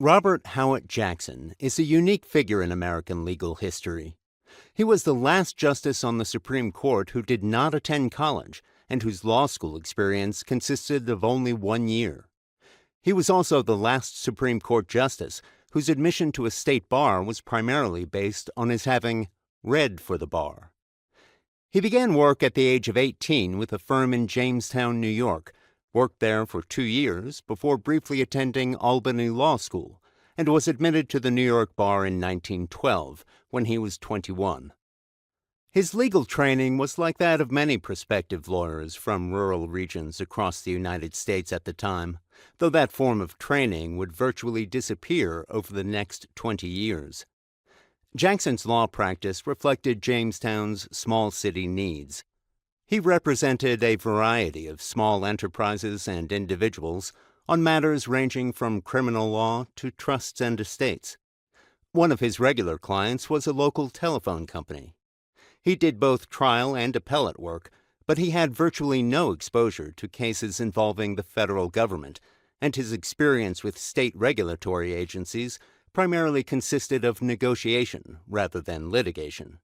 Robert Howard Jackson is a unique figure in American legal history. He was the last justice on the Supreme Court who did not attend college and whose law school experience consisted of only 1 year. He was also the last Supreme Court justice whose admission to a state bar was primarily based on his having read for the bar. He began work at the age of 18 with a firm in Jamestown, New York, worked there for 2 years before briefly attending Albany Law School, and was admitted to the New York bar in 1912 when he was 21. His legal training was like that of many prospective lawyers from rural regions across the United States at the time, though that form of training would virtually disappear over the next 20 years. Jackson's law practice reflected Jamestown's small city needs. He represented a variety of small enterprises and individuals on matters ranging from criminal law to trusts and estates. One of his regular clients was a local telephone company. He did both trial and appellate work, but he had virtually no exposure to cases involving the federal government, and his experience with state regulatory agencies primarily consisted of negotiation rather than litigation.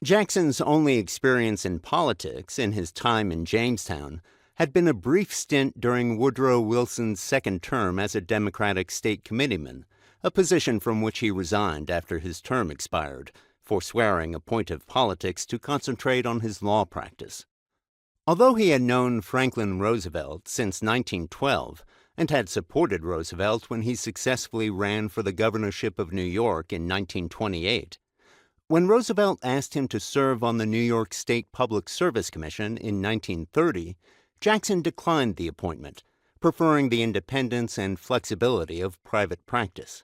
Jackson's only experience in politics in his time in Jamestown had been a brief stint during Woodrow Wilson's second term as a Democratic state committeeman, a position from which he resigned after his term expired, forswearing a point of politics to concentrate on his law practice. Although he had known Franklin Roosevelt since 1912 and had supported Roosevelt when he successfully ran for the governorship of New York in 1928, when Roosevelt asked him to serve on the New York State Public Service Commission in 1930, Jackson declined the appointment, preferring the independence and flexibility of private practice.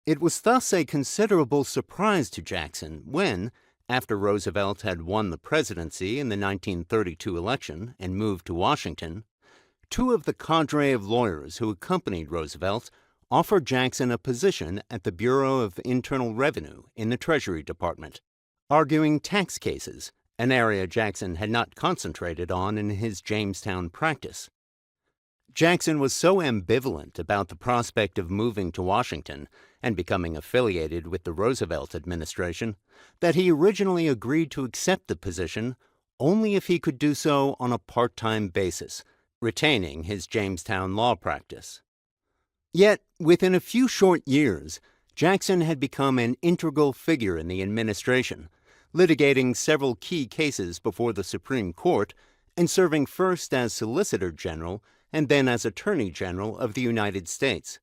It was thus a considerable surprise to Jackson when, after Roosevelt had won the presidency in the 1932 election and moved to Washington, two of the cadre of lawyers who accompanied Roosevelt offered Jackson a position at the Bureau of Internal Revenue in the Treasury Department, arguing tax cases, an area Jackson had not concentrated on in his Jamestown practice. Jackson was so ambivalent about the prospect of moving to Washington and becoming affiliated with the Roosevelt administration that he originally agreed to accept the position only if he could do so on a part-time basis, retaining his Jamestown law practice. Yet, within a few short years, Jackson had become an integral figure in the administration, litigating several key cases before the Supreme Court and serving first as Solicitor General and then as Attorney General of the United States.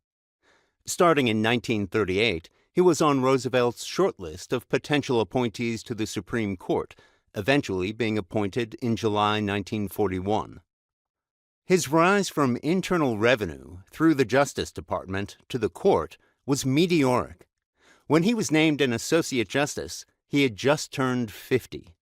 Starting in 1938, he was on Roosevelt's shortlist of potential appointees to the Supreme Court, eventually being appointed in July 1941. His rise from internal revenue through the Justice Department to the court was meteoric. When he was named an Associate Justice, he had just turned 50.